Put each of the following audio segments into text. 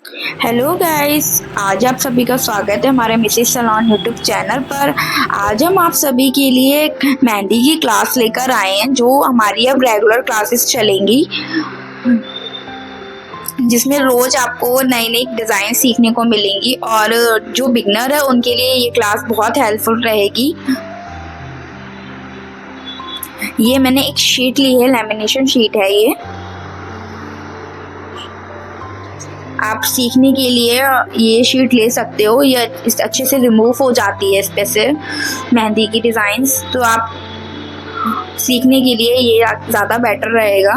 Hello guys. आज आप सभी का स्वागत है हमारे मिसेस सलोन यूट्यूब चैनल पर। आज हम आप सभी के लिए एक मेहंदी की क्लास लेकर आए हैं जो हमारी अब रेगुलर क्लासेस चलेंगी, जिसमें रोज आपको नई नई डिज़ाइन सीखने को मिलेंगी और जो बिगनर है उनके लिए ये क्लास बहुत हेल्पफुल रहेगी। ये मैंने एक शीट ली है, लेमिनेशन शीट है ये। आप सीखने के लिए ये शीट ले सकते हो, ये इस अच्छे से रिमूव हो जाती है इस पे से मेहंदी की डिज़ाइंस, तो आप सीखने के लिए ये ज़्यादा बेटर रहेगा।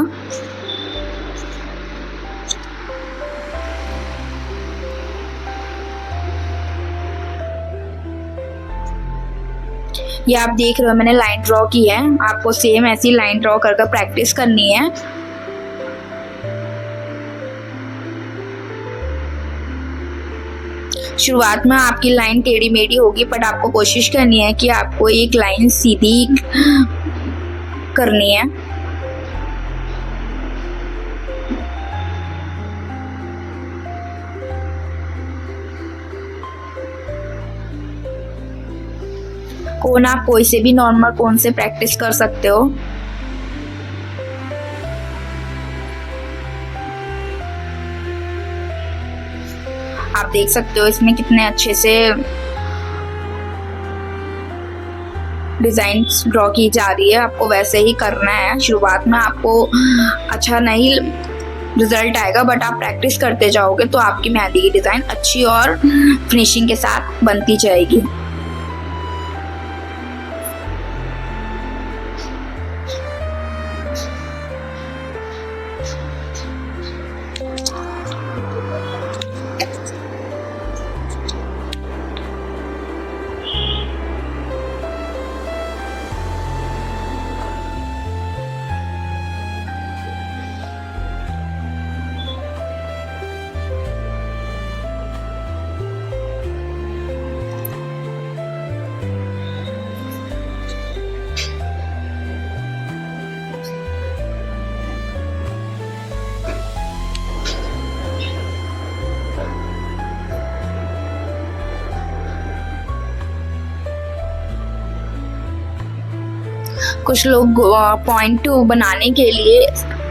ये आप देख रहे हो मैंने लाइन ड्रॉ की है, आपको सेम ऐसी लाइन ड्रॉ कर प्रैक्टिस करनी है। शुरुआत में आपकी लाइन टेढ़ी मेढ़ी होगी, बट आपको कोशिश करनी है कि आपको एक लाइन सीधी करनी है। कोन आप कोई से भी नॉर्मल कोन से प्रैक्टिस कर सकते हो। आप देख सकते हो इसमें कितने अच्छे से डिजाइन ड्रॉ की जा रही है, आपको वैसे ही करना है। शुरुआत में आपको अच्छा नहीं रिजल्ट आएगा, बट आप प्रैक्टिस करते जाओगे तो आपकी मेहंदी की डिज़ाइन अच्छी और फिनिशिंग के साथ बनती जाएगी। कुछ लोग पॉइंट बनाने के लिए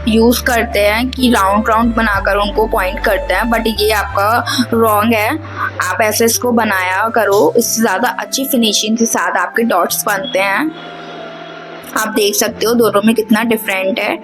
यूज करते हैं कि राउंड राउंड बनाकर उनको पॉइंट करते हैं, बट ये आपका रॉन्ग है। आप ऐसे इसको बनाया करो, इससे ज़्यादा अच्छी फिनिशिंग के साथ आपके डॉट्स बनते हैं। आप देख सकते हो दोनों में कितना डिफरेंट है।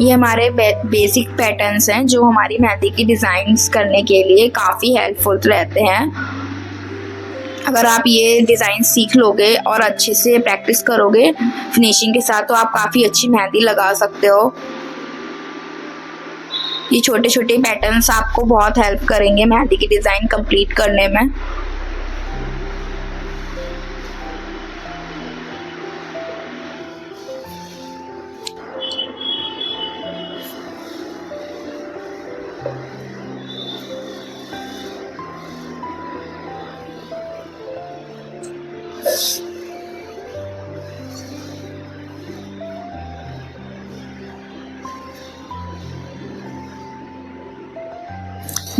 ये हमारे बेसिक पैटर्न्स हैं जो हमारी मेहंदी की डिज़ाइंस करने के लिए काफ़ी हेल्पफुल रहते हैं। अगर आप ये डिज़ाइन सीख लोगे और अच्छे से प्रैक्टिस करोगे फिनिशिंग के साथ, तो आप काफ़ी अच्छी मेहंदी लगा सकते हो। ये छोटे छोटे पैटर्न्स आपको बहुत हेल्प करेंगे मेहंदी की डिज़ाइन कंप्लीट करने में।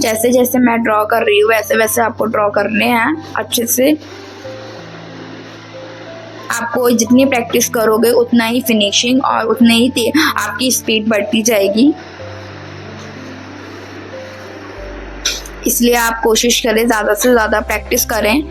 जैसे जैसे मैं ड्रॉ कर रही हूँ वैसे वैसे आपको ड्रॉ करने हैं अच्छे से। आपको जितनी प्रैक्टिस करोगे उतना ही फिनिशिंग और उतने ही आपकी स्पीड बढ़ती जाएगी। इसलिए आप कोशिश करें ज़्यादा से ज़्यादा प्रैक्टिस करें।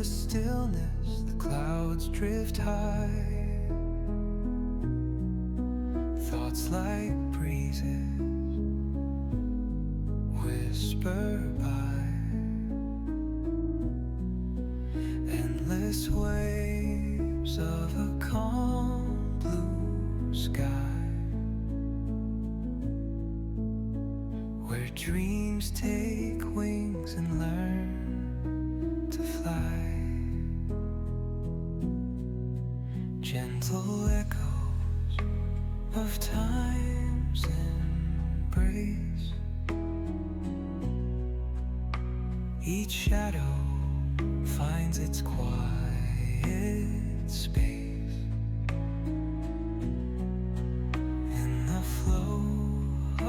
stillness, the clouds drift high. Thoughts like breezes whisper by. Endless waves of a calm blue sky, where dreams take wings and learn to fly. Gentle echoes of time's embrace. Each shadow finds its quiet space. In the flow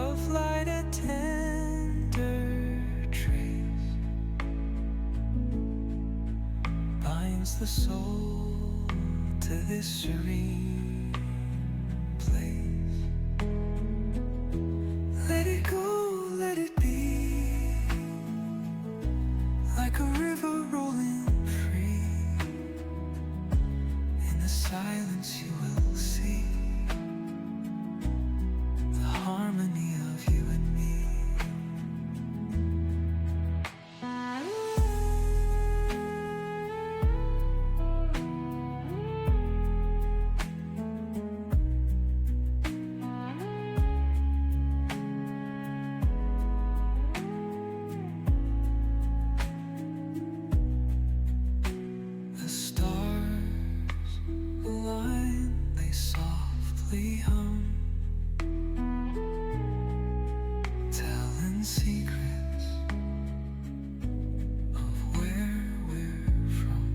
of light, a tender trace binds the soul to this serene place. Let it go, let it be, like a river rolling free. In the silence you will see the harmony of you and me. The stars align, they softly hum, telling secrets of where we're from.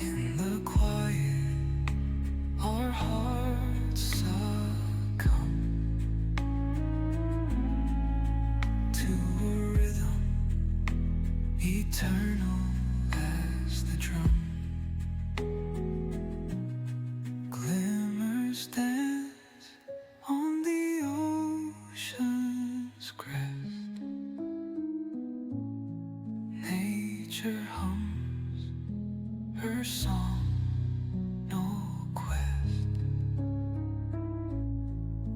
In the quiet, our hearts succumb to a rhythm eternal as the drum. Glimmers dance on the ocean's crest. Nature hums her song, no quest.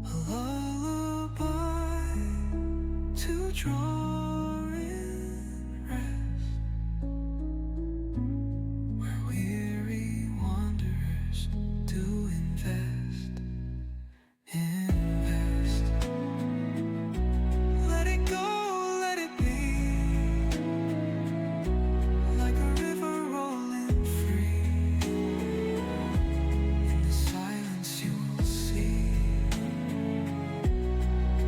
A lullaby to draw in rest, where weary wanderers do invest. Let it go, let it be, like a river rolling free. In the silence you will see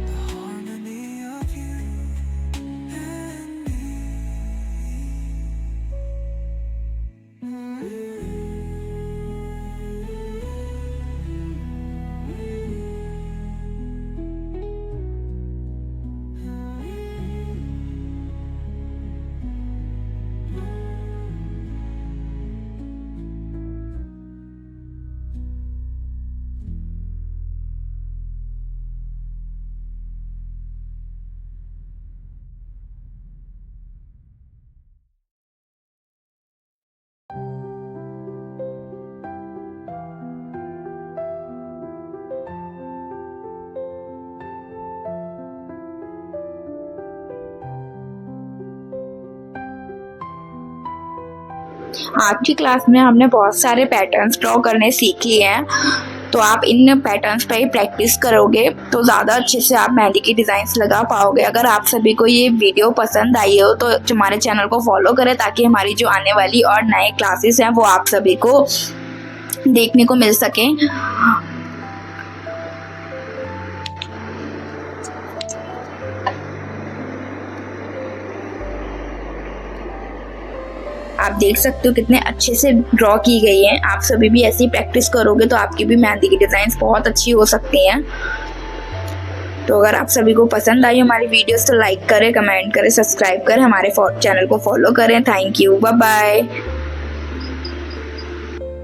the harmony of you and me. आज की class में हमने बहुत सारे patterns draw करने सीख लिए हैं, तो आप इन पैटर्न्स पे ही प्रैक्टिस करोगे तो ज़्यादा अच्छे से आप मेहंदी की डिज़ाइंस लगा पाओगे। अगर आप सभी को ये वीडियो पसंद आई हो तो हमारे चैनल को फॉलो करें, ताकि हमारी जो आने वाली और नए क्लासेस हैं वो आप सभी को देखने को मिल सकें। आप देख सकते हो कितने अच्छे से ड्रॉ की गई है। आप सभी भी ऐसी प्रैक्टिस करोगे तो आपकी भी मेहंदी की डिज़ाइंस बहुत अच्छी हो सकती हैं। तो अगर आप सभी को पसंद आई हमारी वीडियोस तो लाइक करें, कमेंट करें, सब्सक्राइब करें, हमारे चैनल को फॉलो करें। Thank you, bye bye.